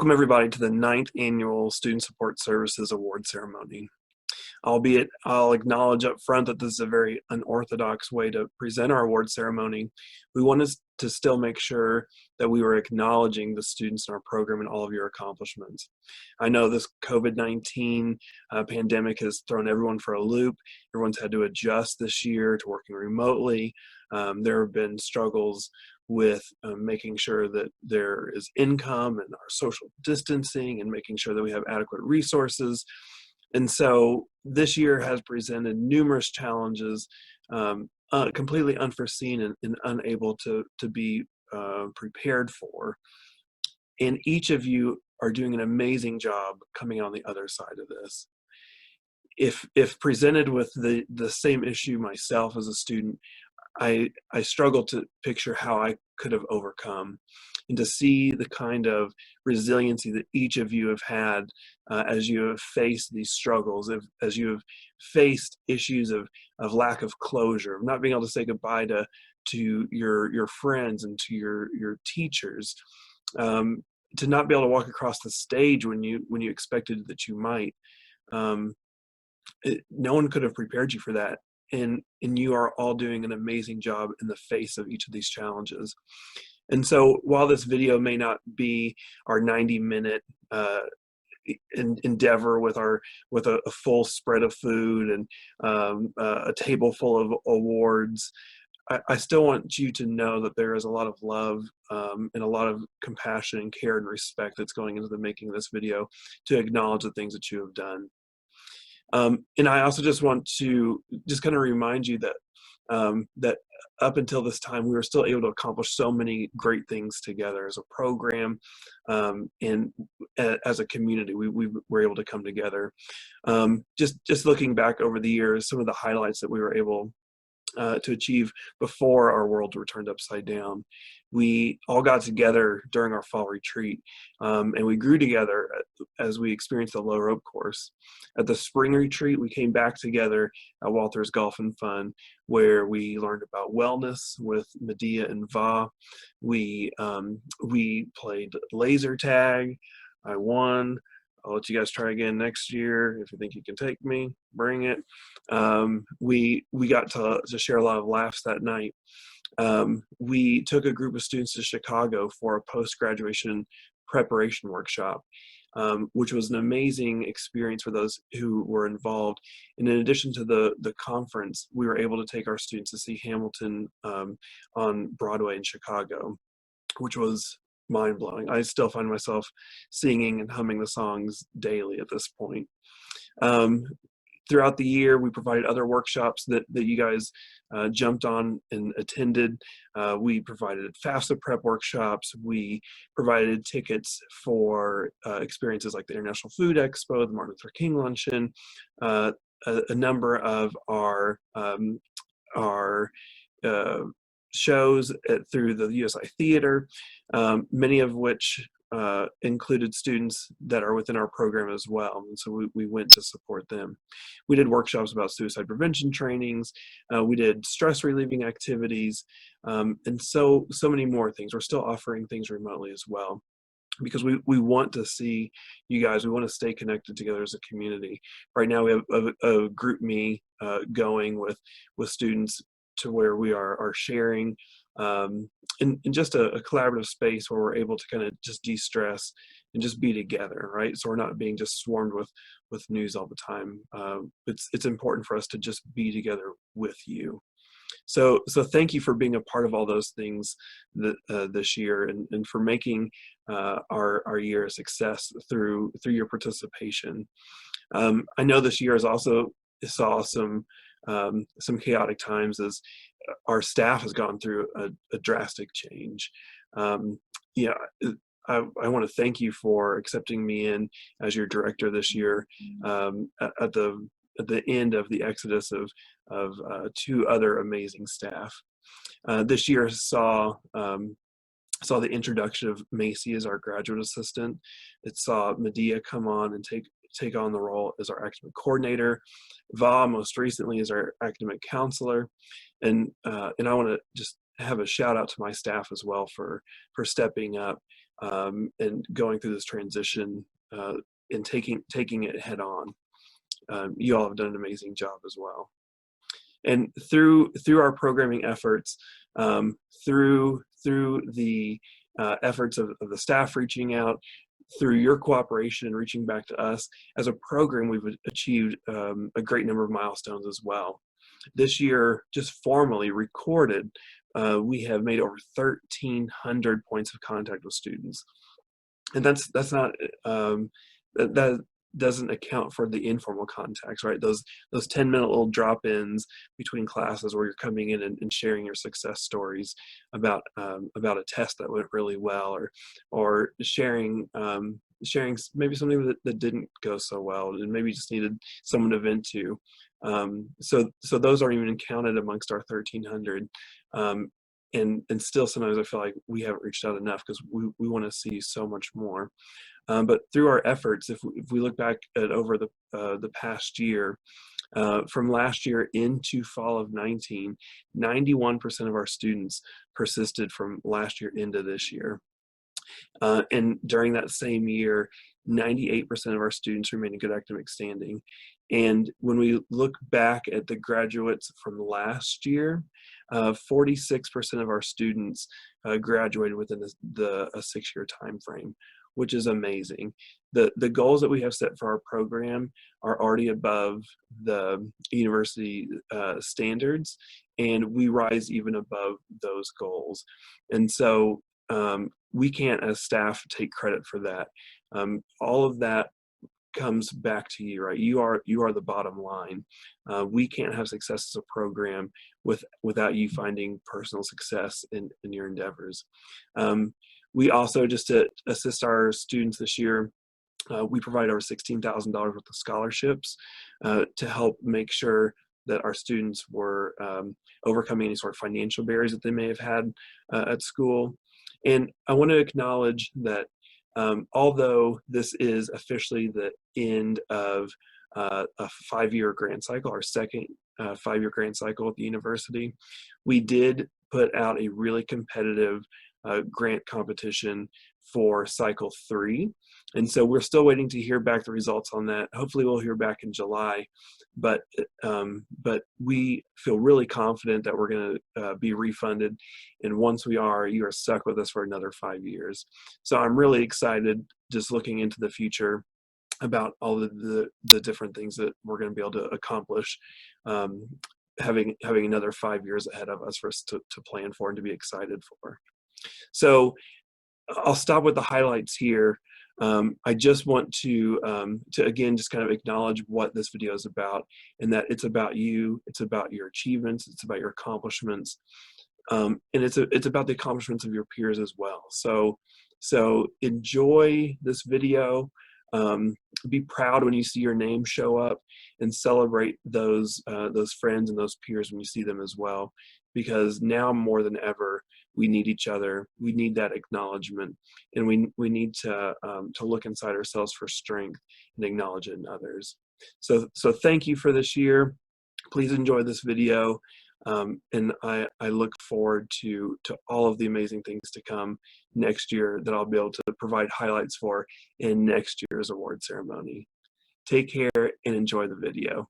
Welcome everybody to the 9th Annual Student Support Services Award Ceremony. Albeit I'll acknowledge up front that this is a very unorthodox way to present our award ceremony, we wanted to still make sure that we were acknowledging the students in our program and all of your accomplishments. I know this COVID-19 pandemic has thrown everyone for a loop. Everyone's had to adjust this year to working remotely. There have been struggles with making sure that there is income and our social distancing and making sure that we have adequate resources. And so this year has presented numerous challenges, completely unforeseen and unable to be prepared for. And each of you are doing an amazing job coming out on the other side of this. If presented with the same issue myself as a student, I struggle to picture how I could have overcome, and to see the kind of resiliency that each of you have had as you have faced these struggles, as you have faced issues of lack of closure, of not being able to say goodbye to your friends and to your teachers, to not be able to walk across the stage when you expected that you might. No one could have prepared you for that. And you are all doing an amazing job in the face of each of these challenges. And so while this video may not be our 90-minute endeavor with a full spread of food and a table full of awards, I still want you to know that there is a lot of love and a lot of compassion and care and respect that's going into the making of this video to acknowledge the things that you have done. And I also just want to kind of remind you that that up until this time, we were still able to accomplish so many great things together as a program and as a community. We were able to come together. Just looking back over the years, some of the highlights that we were able to achieve before our world were turned upside down. We all got together during our fall retreat, and we grew together as we experienced the low rope course. At the spring retreat, we came back together at Walther's Golf and Fun, where we learned about wellness with Medea and Va. We played laser tag. I won. I'll let you guys try again next year. If you think you can take me, bring it. We got to share a lot of laughs that night. We took a group of students to Chicago for a post-graduation preparation workshop, which was an amazing experience for those who were involved. And in addition to the conference, we were able to take our students to see Hamilton on Broadway in Chicago, which was mind-blowing. I still find myself singing and humming the songs daily at this point. Throughout the year, we provided other workshops that you guys jumped on and attended. We provided FAFSA prep workshops. We provided tickets for experiences like the International Food Expo, the Martin Luther King Luncheon, a number of our shows through the USI Theater, many of which included students that are within our program as well. And so we went to support them. We did workshops about suicide prevention trainings. We did stress relieving activities, and so many more things. We're still offering things remotely as well, because we want to see you guys. We want to stay connected together as a community. Right now we have a group me going with students to where we are sharing in just a collaborative space where we're able to kind of just de-stress and just be together, right? So we're not being just swarmed with news all the time. It's important for us to just be together with you. So thank you for being a part of all those things this year, and for making our year a success through your participation. I know this year saw some chaotic times as our staff has gone through a drastic change. Yeah, I want to thank you for accepting me in as your director this year at the end of the exodus of two other amazing staff. This year saw the introduction of Macy as our graduate assistant. It saw Medea come on and take on the role as our academic coordinator. Va, most recently, as our academic counselor. And I want to just have a shout out to my staff as well for stepping up and going through this transition and taking it head on. You all have done an amazing job as well. And through our programming efforts, through the efforts of the staff reaching out, through your cooperation and reaching back to us, as a program, we've achieved a great number of milestones as well. This year, just formally recorded, we have made over 1,300 points of contact with students. And that's not, that doesn't account for the informal contacts, right? Those 10-minute little drop-ins between classes where you're coming in and sharing your success stories about a test that went really well, or sharing maybe something that didn't go so well and maybe just needed someone to vent to. So those aren't even counted amongst our 1,300. And still sometimes I feel like we haven't reached out enough, because we want to see so much more. But through our efforts, if we look back at over the past year, from last year into fall of 19, 91% of our students persisted from last year into this year. And during that same year, 98% of our students remain in good academic standing. And when we look back at the graduates from last year, 46% of our students graduated within a 6-year time frame, which is amazing. The goals that we have set for our program are already above the university standards, and we rise even above those goals. And so we can't, as staff, take credit for that. All of that comes back to you, right? You are the bottom line. We can't have success as a program without you finding personal success in your endeavors. We also, just to assist our students this year, we provide over $16,000 worth of scholarships to help make sure that our students were overcoming any sort of financial barriers that they may have had at school. And I want to acknowledge that although this is officially the end of a 5-year grant cycle, our second 5-year grant cycle at the university, we did put out a really competitive grant competition for cycle 3. And so we're still waiting to hear back the results on that. Hopefully we'll hear back in July, but we feel really confident that we're going to be refunded. And once we are, you are stuck with us for another 5 years. So I'm really excited, just looking into the future, about all of the different things that we're going to be able to accomplish, having another 5 years ahead of us for us to plan for and to be excited for. So I'll stop with the highlights here. I just want to again just kind of acknowledge what this video is about, and that it's about you, it's about your achievements, it's about your accomplishments, and it's about the accomplishments of your peers as well. So enjoy this video. Be proud when you see your name show up, and celebrate those friends and those peers when you see them as well, because now more than ever we need each other. We need that acknowledgement, and we need to look inside ourselves for strength and acknowledge it in others. So thank you for this year. Please enjoy this video, and I look forward to all of the amazing things to come next year that I'll be able to provide highlights for in next year's award ceremony. Take care and enjoy the video.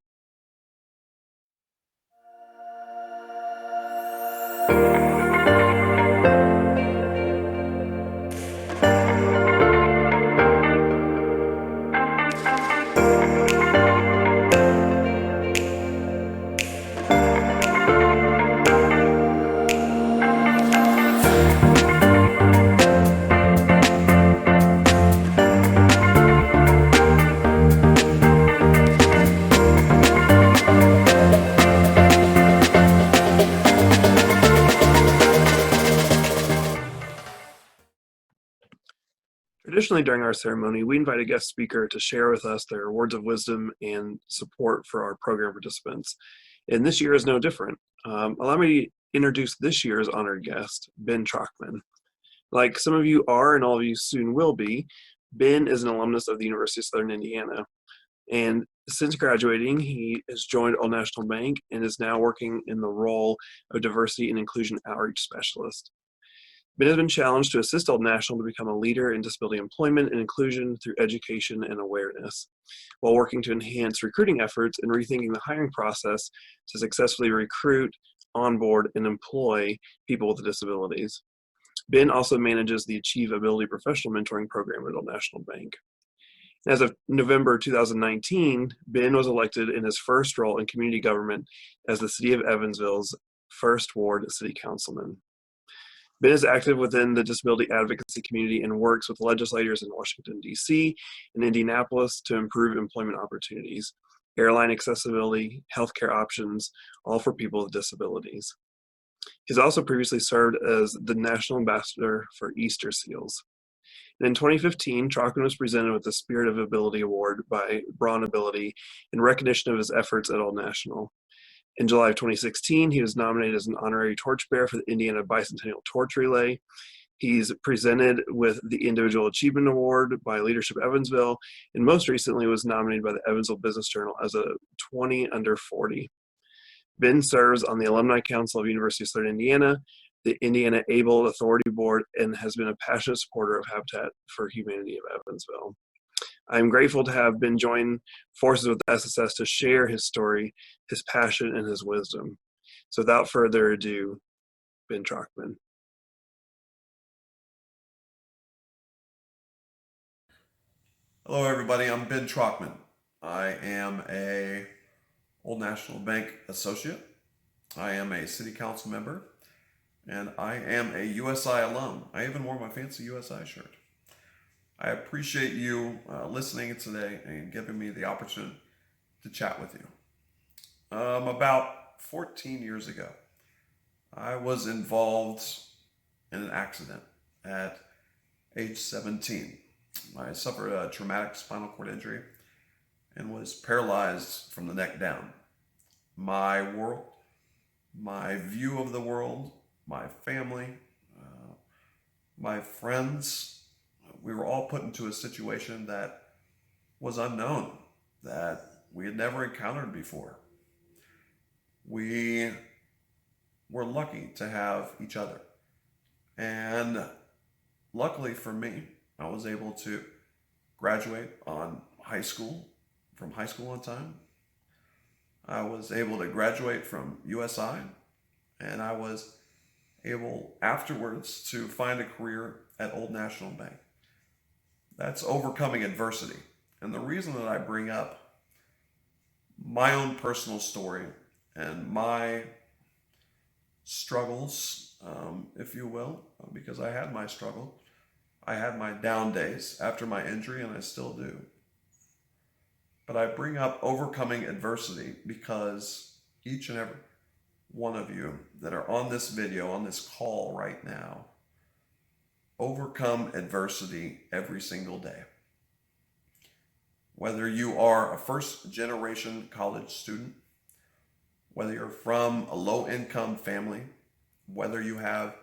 Traditionally, during our ceremony, we invite a guest speaker to share with us their words of wisdom and support for our program participants. And this year is no different. Allow me to introduce this year's honored guest, Ben Trockman. Like some of you are, and all of you soon will be, Ben is an alumnus of the University of Southern Indiana. And since graduating, he has joined Old National Bank and is now working in the role of Diversity and Inclusion Outreach Specialist. Ben has been challenged to assist Old National to become a leader in disability employment and inclusion through education and awareness, while working to enhance recruiting efforts and rethinking the hiring process to successfully recruit, onboard, and employ people with disabilities. Ben also manages the Achieve Ability Professional Mentoring Program at Old National Bank. As of November 2019, Ben was elected in his first role in community government as the City of Evansville's first ward city councilman. Ben is active within the disability advocacy community and works with legislators in Washington, D.C. and Indianapolis to improve employment opportunities, airline accessibility, healthcare options, all for people with disabilities. He's also previously served as the National Ambassador for Easter Seals. And in 2015, Trockman was presented with the Spirit of Ability Award by Braun Ability in recognition of his efforts at Old National. In July of 2016, he was nominated as an honorary torchbearer for the Indiana Bicentennial Torch Relay. He's presented with the Individual Achievement Award by Leadership Evansville, and most recently was nominated by the Evansville Business Journal as a 20 under 40. Ben serves on the Alumni Council of University of Southern Indiana, the Indiana Able Authority Board, and has been a passionate supporter of Habitat for Humanity of Evansville. I'm grateful to have Ben join forces with SSS to share his story, his passion, and his wisdom. So without further ado, Ben Trockman. Hello everybody, I'm Ben Trockman. I am a Old National Bank associate. I am a city council member, and I am a USI alum. I even wore my fancy USI shirt. I appreciate you listening today and giving me the opportunity to chat with you. About 14 years ago, I was involved in an accident at age 17. I suffered a traumatic spinal cord injury and was paralyzed from the neck down. My world, my view of the world, my family, my friends, we were all put into a situation that was unknown, that we had never encountered before. We were lucky to have each other. And luckily for me, I was able to graduate from high school on time. I was able to graduate from USI, and I was able afterwards to find a career at Old National Bank. That's overcoming adversity. And the reason that I bring up my own personal story and my struggles, if you will, because I had my struggle. I had my down days after my injury, and I still do. But I bring up overcoming adversity because each and every one of you that are on this video, on this call right now, overcome adversity every single day. Whether you are a first-generation college student, whether you're from a low-income family, whether you have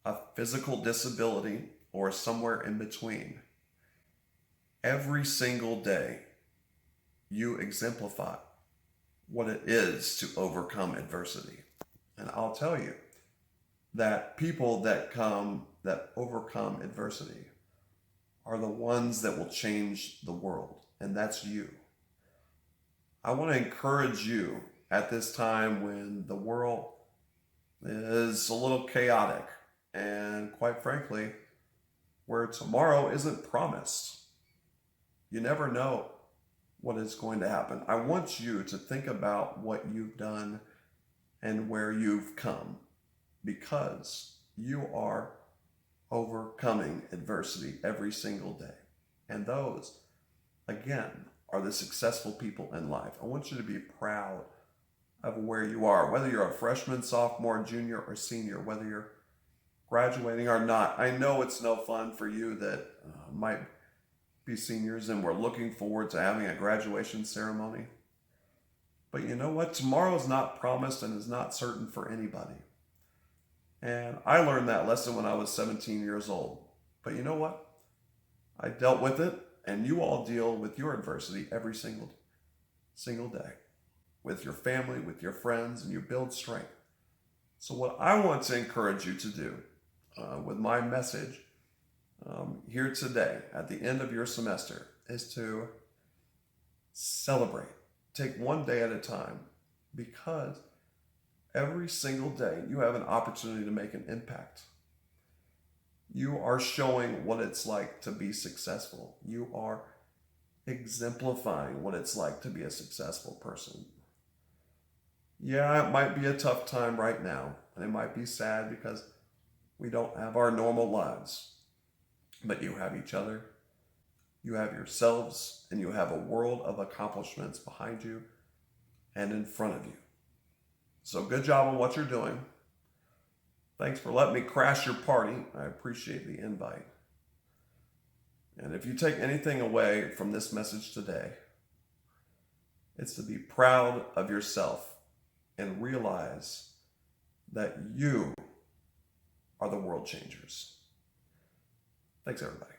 a physical disability or somewhere in between, every single day you exemplify what it is to overcome adversity. And I'll tell you that people that overcome adversity are the ones that will change the world, and that's you. I want to encourage you at this time when the world is a little chaotic and, quite frankly, where tomorrow isn't promised. You never know what is going to happen. I want you to think about what you've done and where you've come, because you are overcoming adversity every single day. And those, again, are the successful people in life. I want you to be proud of where you are, whether you're a freshman, sophomore, junior, or senior, whether you're graduating or not. I know it's no fun for you that might be seniors and we're looking forward to having a graduation ceremony. But you know what? Tomorrow is not promised and is not certain for anybody. And I learned that lesson when I was 17 years old. But you know what? I dealt with it, and you all deal with your adversity every single day. With your family, with your friends, and you build strength. So what I want to encourage you to do with my message here today at the end of your semester is to celebrate. Take one day at a time, because every single day you have an opportunity to make an impact. You are showing what it's like to be successful. You are exemplifying what it's like to be a successful person. Yeah, it might be a tough time right now, and it might be sad because we don't have our normal lives. But you have each other, you have yourselves, and you have a world of accomplishments behind you and in front of you. So good job on what you're doing. Thanks for letting me crash your party. I appreciate the invite. And if you take anything away from this message today, it's to be proud of yourself and realize that you are the world changers. Thanks, everybody.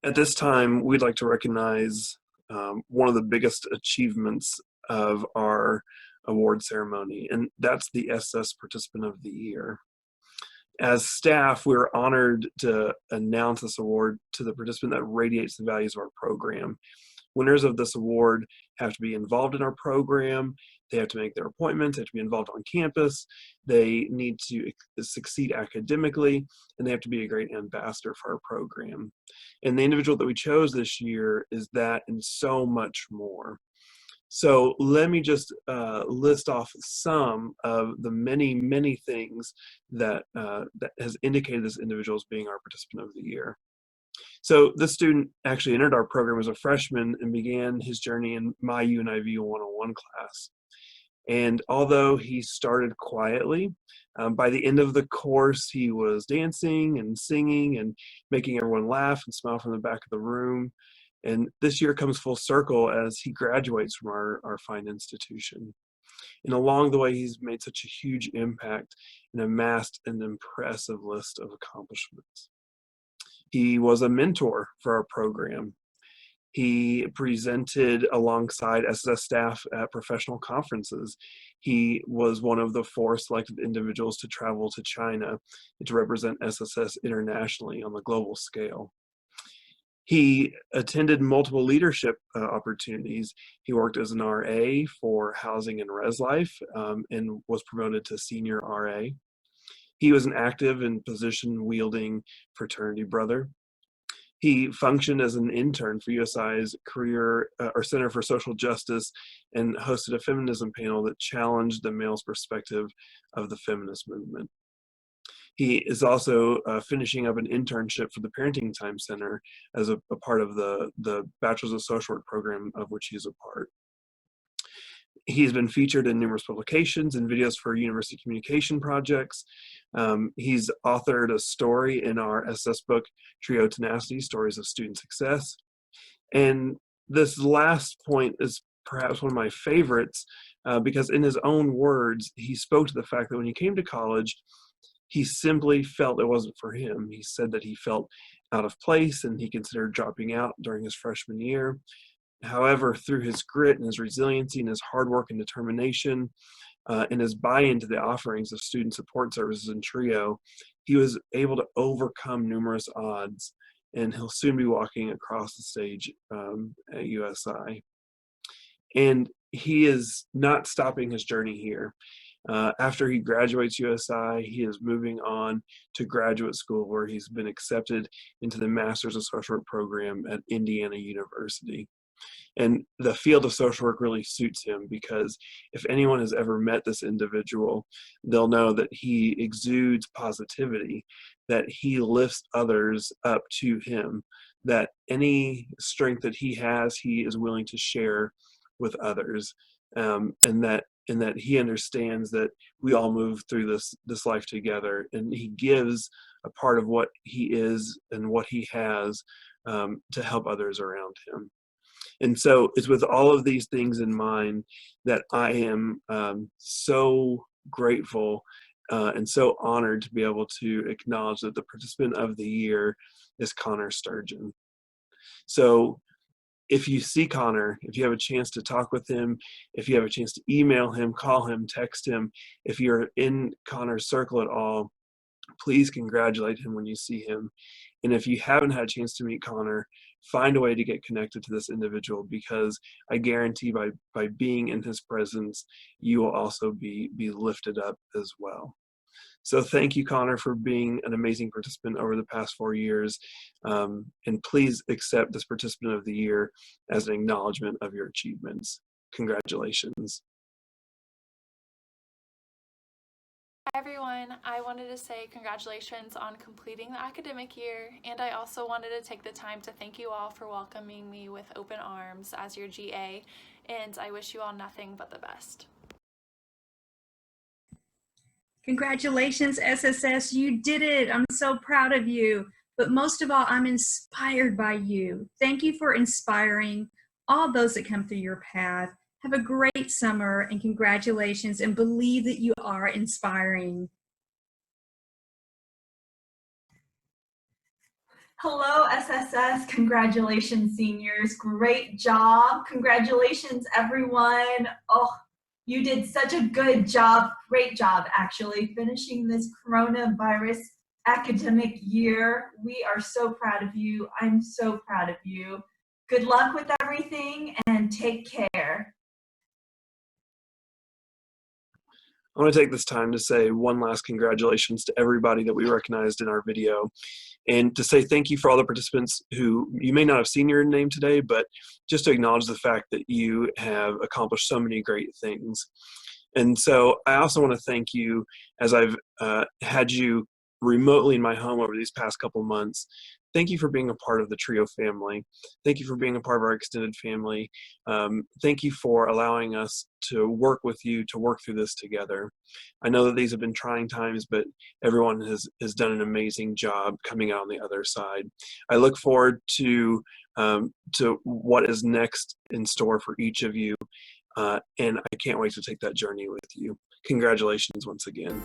At this time, we'd like to recognize one of the biggest achievements of our award ceremony, and that's the SSS Participant of the Year. As staff, we're honored to announce this award to the participant that radiates the values of our program. Winners of this award have to be involved in our program, they have to make their appointments, they have to be involved on campus, they need to succeed academically, and they have to be a great ambassador for our program. And the individual that we chose this year is that and so much more. So let me just list off some of the many, many things that, that has indicated this individual as being our Participant of the Year. So this student actually entered our program as a freshman and began his journey in my UNIV 101 class. And although he started quietly, by the end of the course, he was dancing and singing and making everyone laugh and smile from the back of the room. And this year comes full circle as he graduates from our fine institution. And along the way, he's made such a huge impact and amassed an impressive list of accomplishments. He was a mentor for our program. He presented alongside SSS staff at professional conferences. He was one of the 4 selected individuals to travel to China and to represent SSS internationally on the global scale. He attended multiple leadership opportunities. He worked as an RA for Housing and Res Life and was promoted to Senior RA. He was an active and position-wielding fraternity brother. He functioned as an intern for USI's Career or Center for Social Justice and hosted a feminism panel that challenged the male's perspective of the feminist movement. He is also finishing up an internship for the Parenting Time Center as a part of the Bachelor's of Social Work program of which he's a part. He's been featured in numerous publications and videos for university communication projects. He's authored a story in our SS book, Trio Tenacity, Stories of Student Success. And this last point is perhaps one of my favorites because in his own words, he spoke to the fact that when he came to college, he simply felt it wasn't for him. He said that he felt out of place and he considered dropping out during his freshman year. However, through his grit and his resiliency and his hard work and determination and his buy-in to the offerings of student support services in TRIO, he was able to overcome numerous odds, and he'll soon be walking across the stage at USI. And he is not stopping his journey here. After he graduates USI, he is moving on to graduate school where he's been accepted into the Master's of Social Work program at Indiana University. And the field of social work really suits him because if anyone has ever met this individual, they'll know that he exudes positivity, that he lifts others up to him, that any strength that he has, he is willing to share with others, and that he understands that we all move through this life together, and he gives a part of what he is and what he has to help others around him. And so it's with all of these things in mind that I am so grateful and so honored to be able to acknowledge that the Participant of the Year is Connor Sturgeon. So if you see Connor, if you have a chance to talk with him, if you have a chance to email him, call him, text him, if you're in Connor's circle at all, please congratulate him when you see him. And if you haven't had a chance to meet Connor, find a way to get connected to this individual, because I guarantee by being in his presence, you will also be lifted up as well. So thank you, Connor, for being an amazing participant over the past 4 years. And please accept this Participant of the Year as an acknowledgement of your achievements. Congratulations. Hi everyone, I wanted to say congratulations on completing the academic year, and I also wanted to take the time to thank you all for welcoming me with open arms as your GA, and I wish you all nothing but the best. Congratulations, SSS, you did it. I'm so proud of you. But most of all, I'm inspired by you. Thank you for inspiring all those that come through your path. Have a great summer and congratulations, and believe that you are inspiring. Hello, SSS. Congratulations, seniors. Great job. Congratulations, everyone. Oh, you did such a good job. Great job, actually, finishing this coronavirus academic year. We are so proud of you. I'm so proud of you. Good luck with everything and take care. I want to take this time to say one last congratulations to everybody that we recognized in our video, and to say thank you for all the participants who you may not have seen your name today, but just to acknowledge the fact that you have accomplished so many great things. And so I also want to thank you, as I've had you remotely in my home over these past couple months. Thank you for being a part of the TRIO family. Thank you for being a part of our extended family. Thank you for allowing us to work with you, to work through this together. I know that these have been trying times, but everyone has done an amazing job coming out on the other side. I look forward to what is next in store for each of you, and I can't wait to take that journey with you. Congratulations once again.